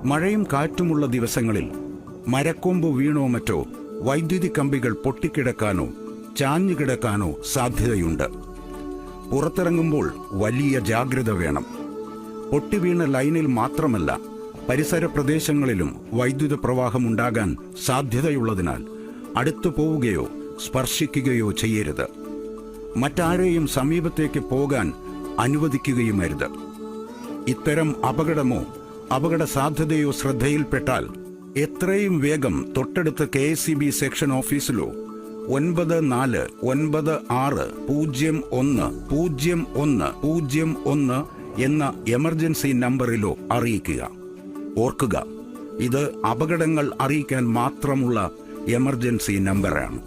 മഴയും കാറ്റുമുള്ള ദിവസങ്ങളിൽ മരക്കൊമ്പ് വീണോ മറ്റോ വൈദ്യുതി കമ്പികൾ പൊട്ടിക്കിടക്കാനോ ചാഞ്ഞുകിടക്കാനോ സാധ്യതയുണ്ട്. പുറത്തിറങ്ങുമ്പോൾ വലിയ ജാഗ്രത വേണം. പൊട്ടിവീണ ലൈനിൽ മാത്രമല്ല, പരിസര പ്രദേശങ്ങളിലും വൈദ്യുത പ്രവാഹമുണ്ടാകാൻ സാധ്യതയുള്ളതിനാൽ അടുത്തു പോവുകയോ സ്പർശിക്കുകയോ ചെയ്യരുത്. മറ്റാരെയും സമീപത്തേക്ക് പോകാൻ അനുവദിക്കുകയുമരുത്. ഇത്തരം അപകടമോ അപകട സാധ്യതയോ ശ്രദ്ധയിൽപ്പെട്ടാൽ എത്രയും വേഗം തൊട്ടടുത്ത KSEB സെക്ഷൻ ഓഫീസിലോ 9496010101 എന്ന എമർജൻസി നമ്പറിലോ അറിയിക്കുക. ഓർക്കുക, ഇത് അപകടങ്ങൾ അറിയിക്കാൻ മാത്രമുള്ള എമർജൻസി നമ്പറാണ്.